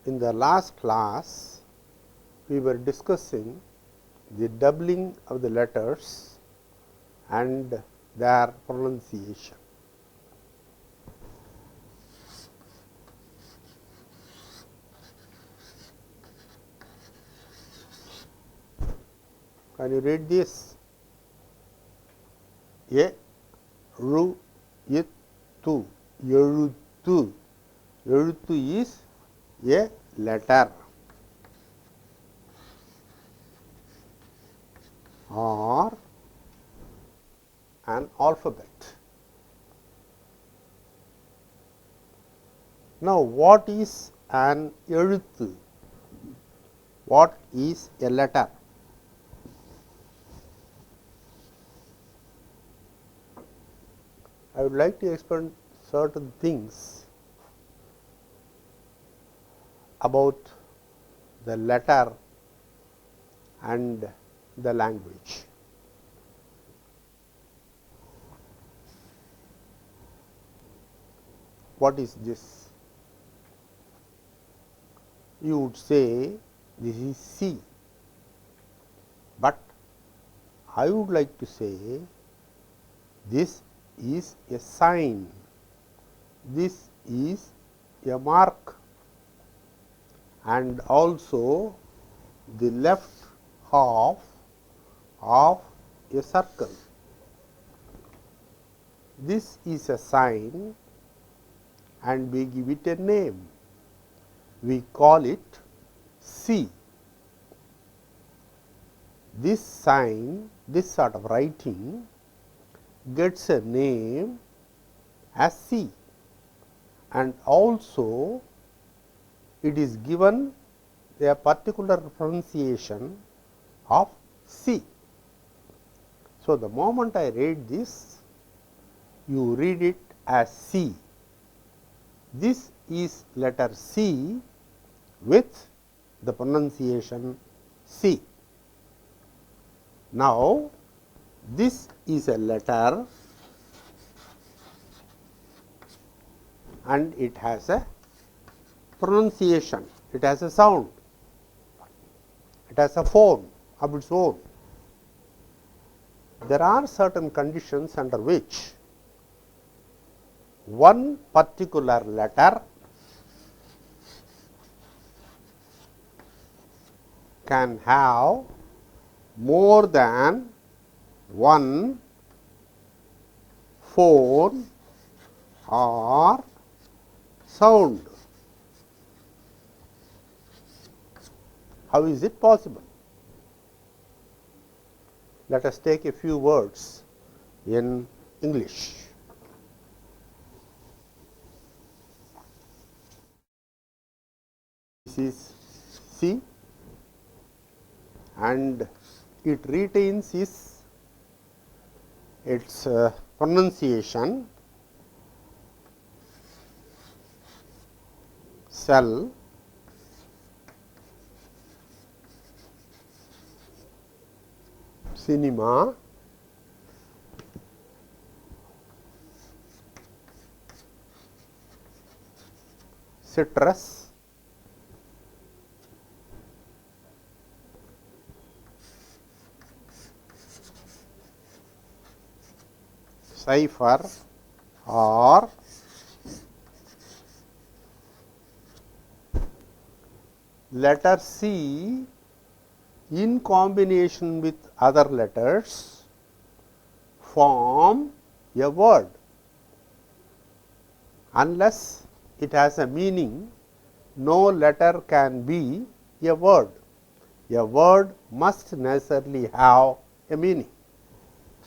In the last class, we were discussing the doubling of the letters and their pronunciation. Can you read this? E, ru, ittu, eluttu. Eluttu is a letter or an alphabet. Now, what is an eluttu? What is a letter? I would like to explain certain things about the letter and the language. What is this? You would say this is C, but I would like to say this is a sign, this is a mark, and also the left half of a circle. This is a sign and we give it a name. We call it C. This sign, this sort of writing gets a name as C, and also it is given a particular pronunciation of C. So, the moment I read this, you read it as C. This is letter C with the pronunciation C. Now, this is a letter and it has a pronunciation, it has a sound, it has a form of its own. There are certain conditions under which one particular letter can have more than one phone or sound. How is it possible? Let us take a few words in English. This is C and it retains its pronunciation cell, cinema, citrus, cipher or letter C in combination with other letters form a word. Unless it has a meaning, no letter can be a word. A word must necessarily have a meaning.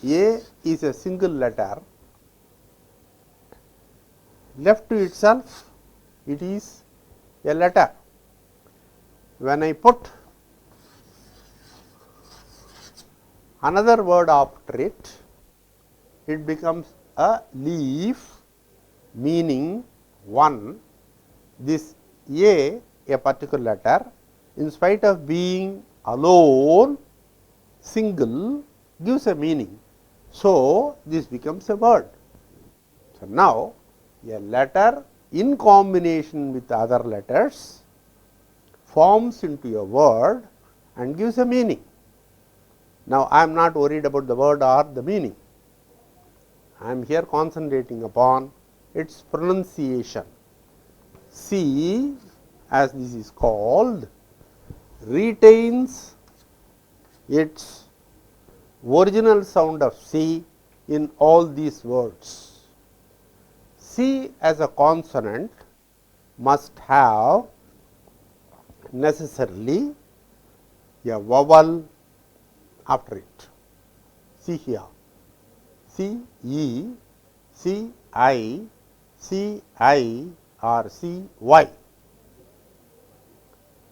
A is a single letter, left to itself it is a letter. When I put another word after it, it becomes a leaf, meaning one. This a particular letter, in spite of being alone, single, gives a meaning. So, this becomes a word. So, now a letter in combination with other letters forms into a word and gives a meaning. Now, I am not worried about the word or the meaning. I am here concentrating upon its pronunciation. C, as this is called, retains its original sound of C in all these words. C as a consonant must have necessarily a vowel after it. See here, C, E, C, I, C, I or C, Y.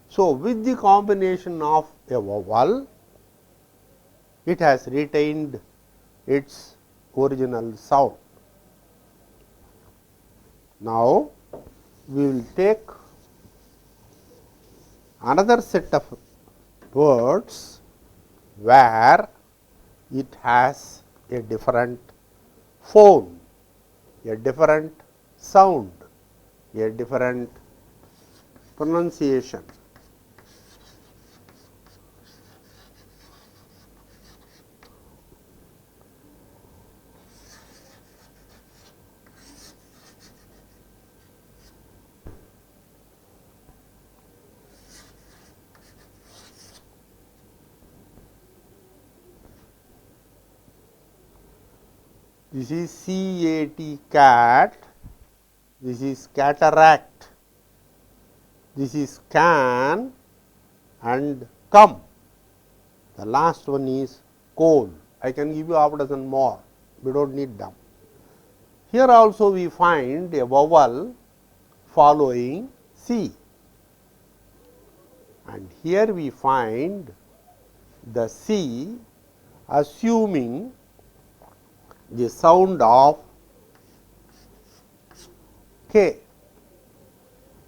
So, with the combination of a vowel, it has retained its original sound. Now, we will take another set of words where it has a different phone, a different sound, a different pronunciation. This is CAT, cat, this is cataract, this is can and come. The last one is coal. I can give you half a dozen more, we do not need them. Here also we find a vowel following C, and here we find the C assuming the sound of K.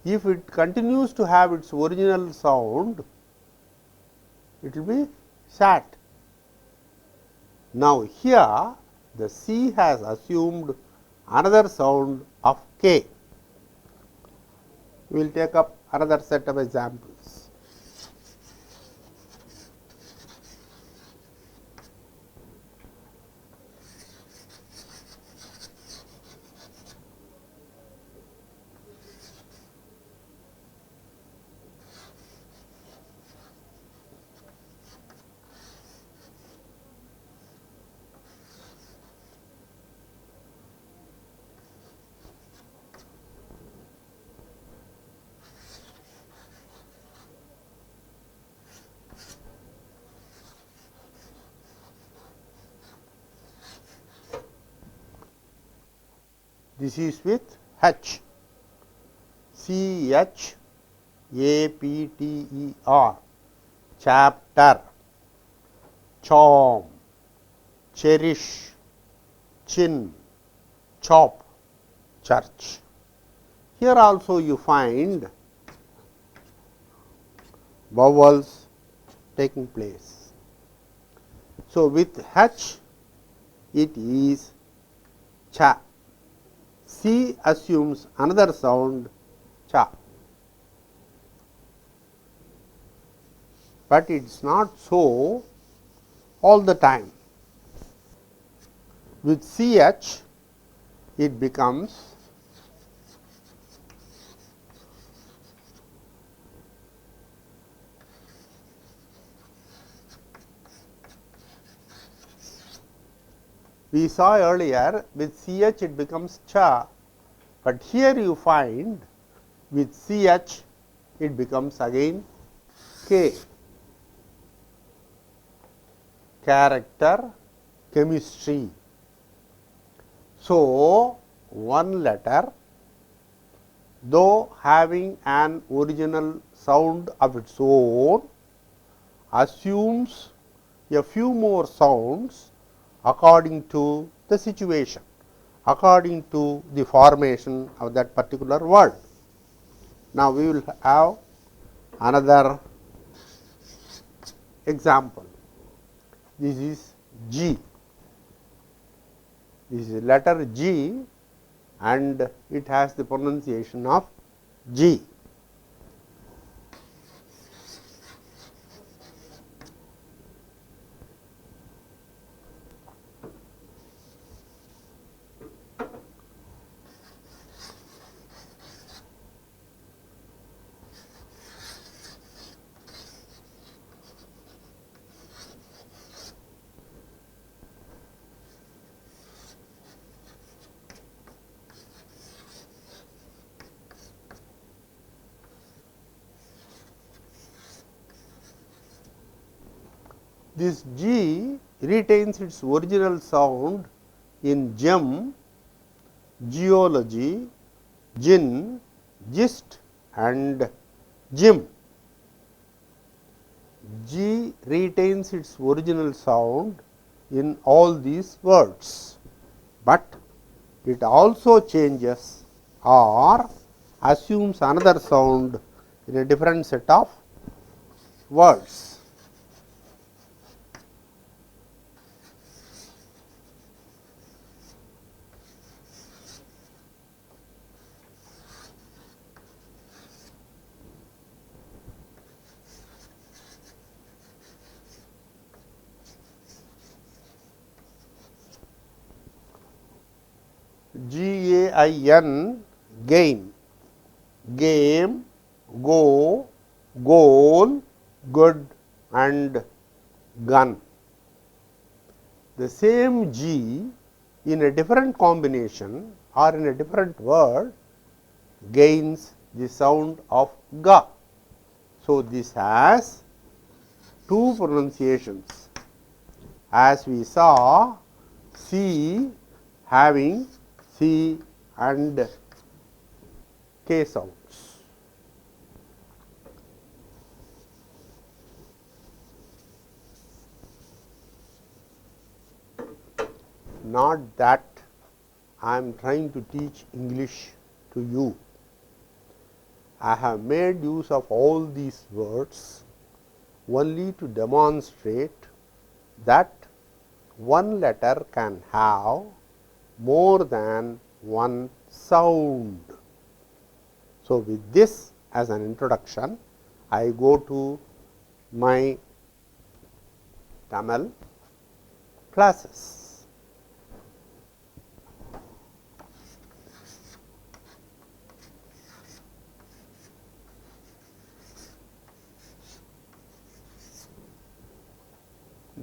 If it continues to have its original sound, it will be sat. Now, here the C has assumed another sound of K. We will take up another set of examples. This is with H, CHAPTER, chapter, charm, cherish, chin, chop, church. Here also you find vowels taking place. So, with H it is cha. C assumes another sound cha, but it is not so all the time. With CH it becomes we saw earlier with CH it becomes cha, but here you find with CH it becomes again K. Character, chemistry. So, one letter though having an original sound of its own assumes a few more sounds according to the situation, according to the formation of that particular word. Now, we will have another example. This is G. This is letter G and it has the pronunciation of G. This G retains its original sound in gem, geology, gin, gist and gym. G retains its original sound in all these words, but it also changes or assumes another sound in a different set of words. GAIN, gain, game, go, goal, good and gun. The same G in a different combination or in a different word gains the sound of ga. So, this has two pronunciations, as we saw C having C and K sounds. Not that I am trying to teach English to you. I have made use of all these words only to demonstrate that one letter can have more than one sound. So, with this as an introduction, I go to my Tamil classes.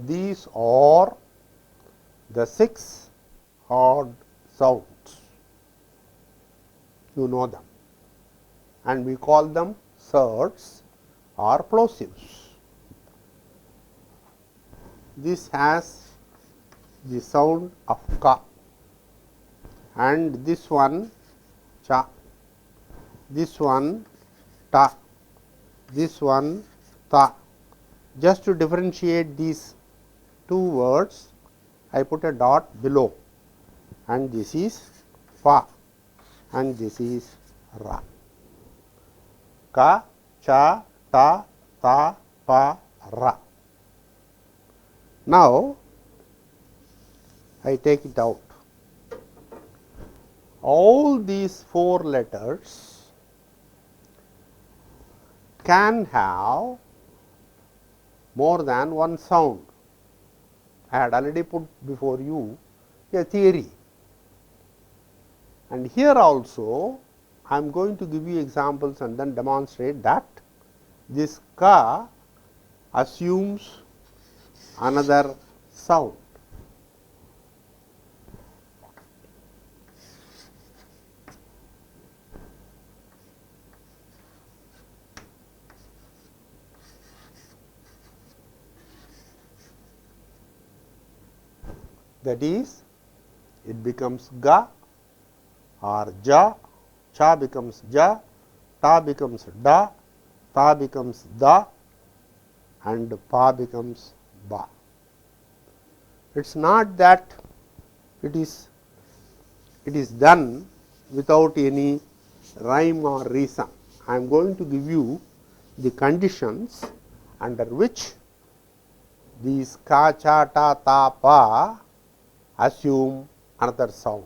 These are the 6 odd sounds, you know them, and we call them surds or plosives. This has the sound of ka, and this one cha, this one ta, this one ta. Just to differentiate these two words, I put a dot below, and this is fa and this is ra. Ka, cha, ta, ta, pa, ra. Now, I take it out. All these 4 letters can have more than one sound. I had already put before you a theory, and here also I am going to give you examples and then demonstrate that this ka assumes another sound. That is, it becomes ga or ja, cha becomes ja, ta becomes da, ta becomes da and pa becomes ba. It is not that it is done without any rhyme or reason. I am going to give you the conditions under which these ka, cha, ta, ta, pa assume another sound.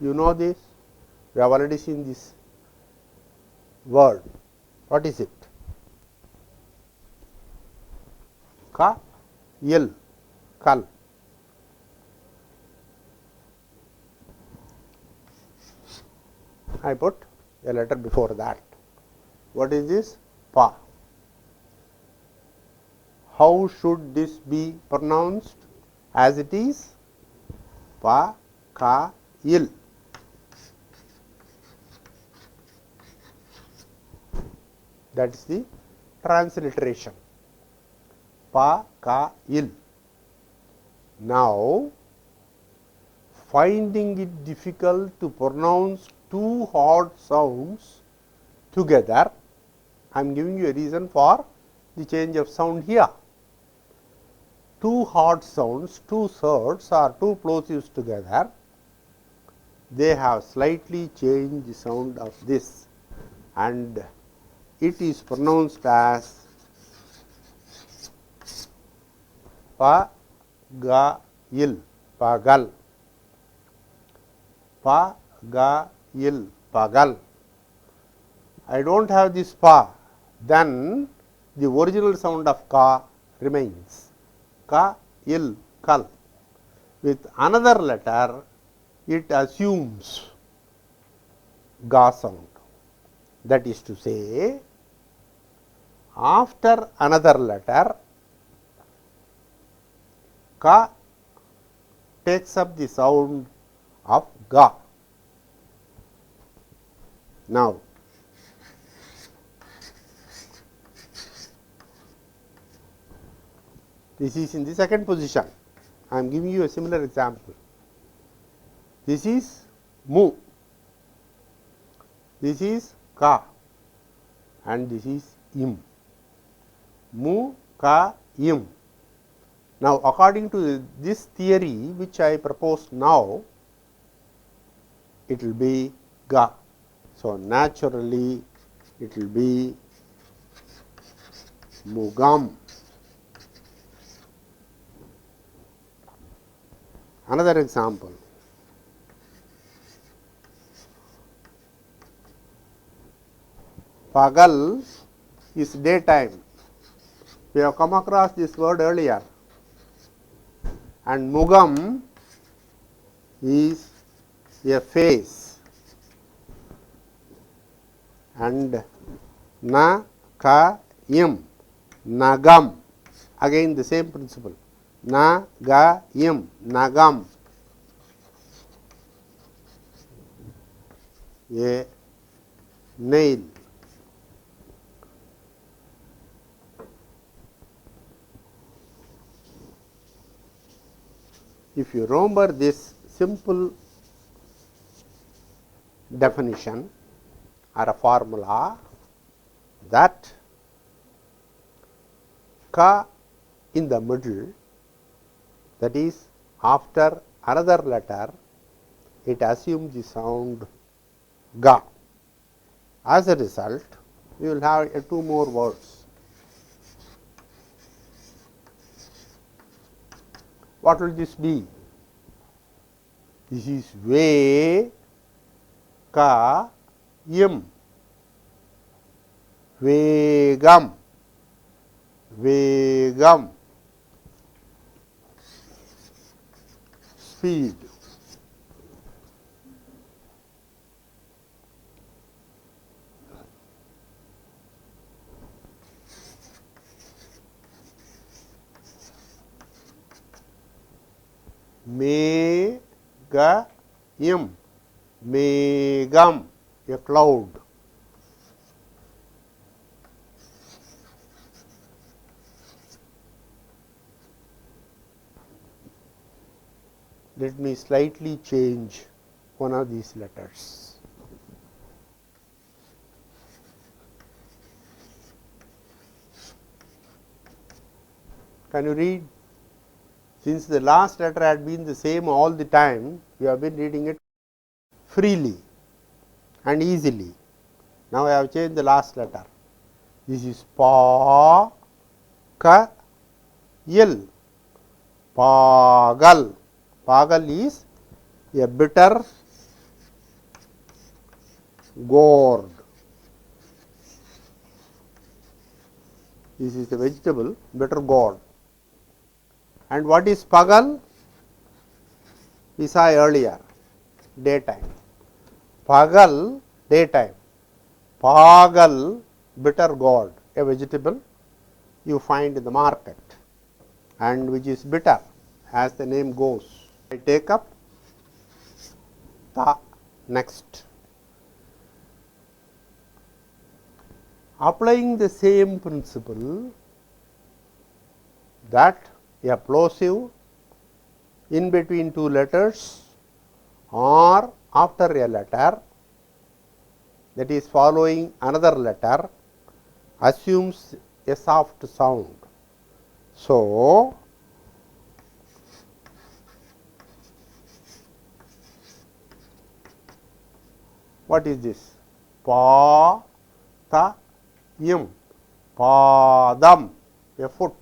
You know this, we have already seen this word. What is it? Ka, yil, kal. I put a letter before that. What is this? Pa. How should this be pronounced? As it is, pa, ka, il. that is the transliteration. Pa, ka, il. Now, finding it difficult to pronounce two hard sounds together, I am giving you a reason for the change of sound here. Two hard sounds, two thirds or two plosives together, they have slightly changed the sound of this, and it is pronounced as pa, ga, il, pagal. Pa, ga, il, pagal. I do not have this pa, then the original sound of ka remains, ka, il, kal. With another letter, it assumes ga sound. That is to say, after another letter, ka takes up the sound of ga. Now, this is in the second position. I am giving you a similar example. This is mu, this is ka, and this is im. Mu, ka, im. Now, according to this theory which I propose now, it will be ga. So, naturally it will be mugam. Another example. Pagal is daytime. We have come across this word earlier. And mugam is a face. And na, ka, im, nagam. Again the same principle. Na, ga, im, nagam. A nail. If you remember this simple definition or a formula, that ka in the middle, that is after another letter, it assumes the sound ga. As a result, we will have two more words. What will this be? This is ve, ka, im, vegam, vegam, speed. Megayam, megam, a cloud. Let me slightly change one of these letters. Can you read? Since the last letter had been the same all the time, we have been reading it freely and easily. Now, I have changed the last letter. This is pa, ka, il, pagal. Pagal is a bitter gourd. This is a vegetable, bitter gourd. And what is pagal? We saw earlier, daytime. Pagal, daytime. Pagal, bitter gourd, a vegetable you find in the market and which is bitter, as the name goes. I take up ta next. Applying the same principle, that a plosive in between two letters or after a letter, that is following another letter, assumes a soft sound. So, what is this? Pa, ta, yim, padam, a foot.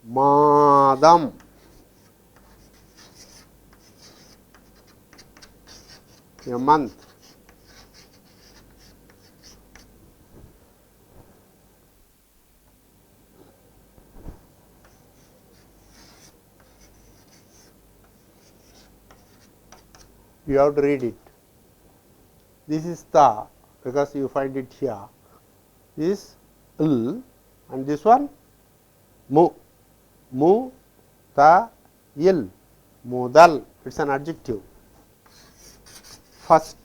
Madam, a month. You have to read it. This is ta, because you find it here. This is l, and this one mu. Mu, ta, il, mudal. It is an adjective. First,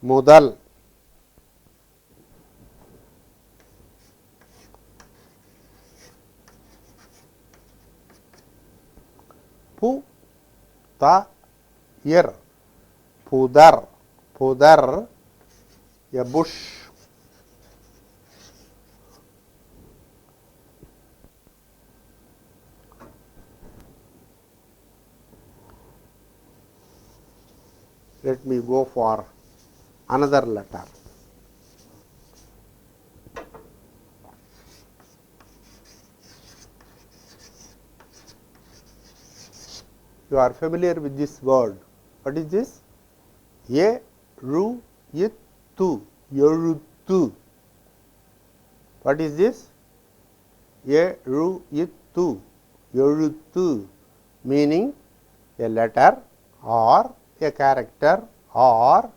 mudal. Pu, ta, ir, pudar, pudar, a bush. Let me go for another letter. You are familiar with this word. What is this? Ye, ru, yit, tu, yeruttu. What is this? Ye, ru, yit, tu, yeruttu, meaning a letter or a character or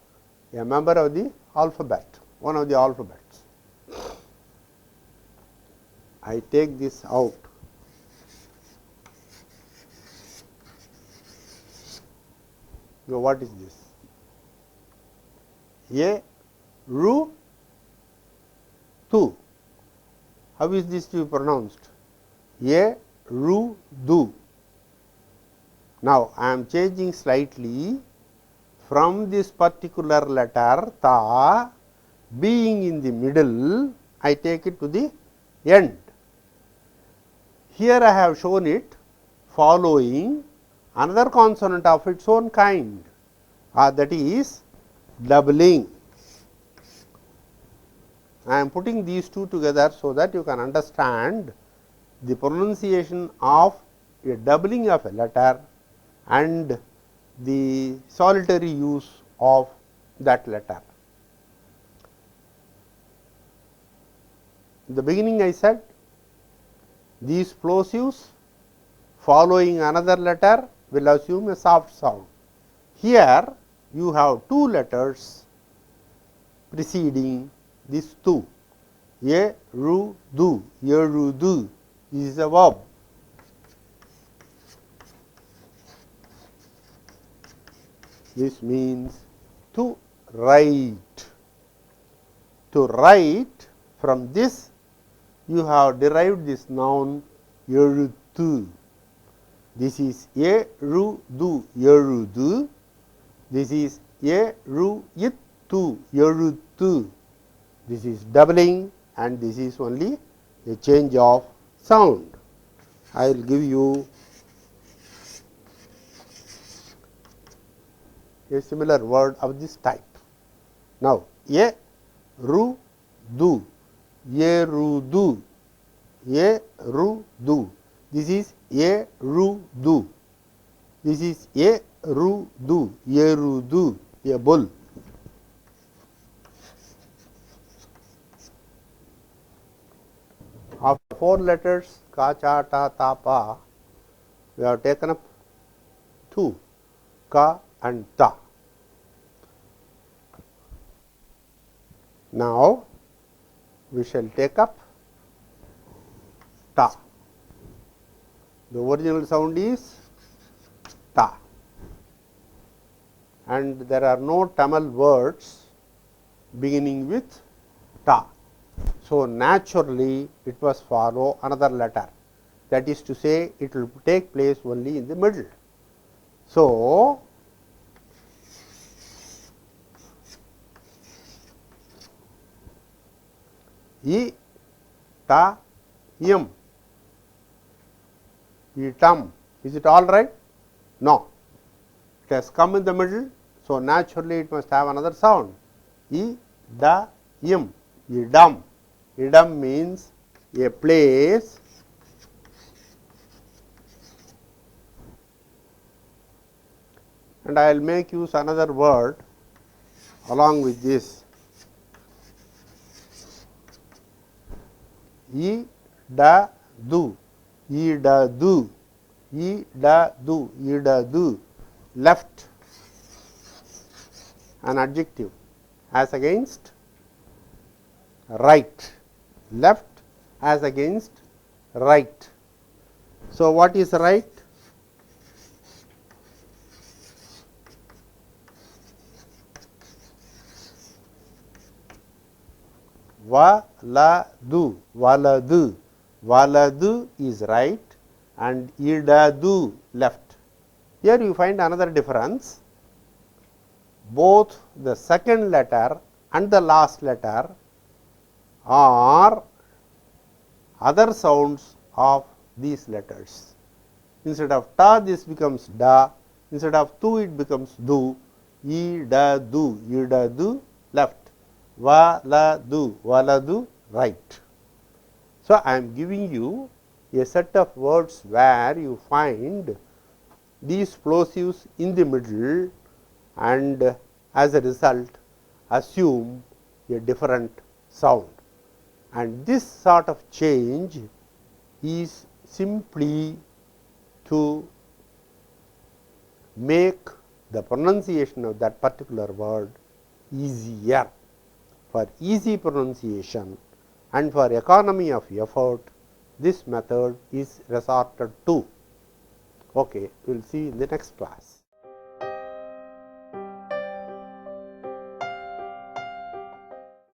a member of the alphabet, one of the alphabets. I take this out. So, what is this? Ye, ru, tu. How is this to be pronounced? Ye, ru, du. Now, I am changing slightly from this particular letter ta being in the middle, I take it to the end. Here I have shown it following another consonant of its own kind, that is doubling. I am putting these two together so that you can understand the pronunciation of a doubling of a letter and the solitary use of that letter. In the beginning I said these plosives following another letter will assume a soft sound. Here you have two letters preceding this tu. Ye, ru, du, ye, ru, du. This is a verb. This means to write. To write, from this you have derived this noun yeruttu. This is ye, ru, du, yerudu. This is ye, ru, yittu, yeruttu. This is doubling and this is only a change of sound. I will give you a similar word of this type. Now, ye, ru, du, ye, ru, du, ye, ru, du. This is ye, ru, du. This is ye, ru, du, ye, ru, du, a bull. After 4 letters ka, cha, ta, ta, pa, we have taken up 2, ka and ta. Now, we shall take up ta. The original sound is ta. and there are no Tamil words beginning with ta. So, naturally it must follow another letter, that is to say it will take place only in the middle. So, I, ta, yam, itam. Is it all right? No. It has come in the middle. So, naturally it must have another sound. I, da, yam, idam. Idam means a place and I will make use another word along with this. I, da, du, I, da, du, I, da, du, I, da, du, left, an adjective, as against right, left as against right. So, what is right? Valadu, valadu, valadu is right and idadu left. Here you find another difference. Both the second letter and the last letter are other sounds of these letters. Instead of ta, this becomes da, instead of tu, it becomes du, I, da, du, I, da, du, left, va, la, du, va, la, du, right. So, I am giving you a set of words where you find these plosives in the middle and as a result assume a different sound. And this sort of change is simply to make the pronunciation of that particular word easier. For easy pronunciation and for economy of effort, this method is resorted to. Okay, we will see in the next class.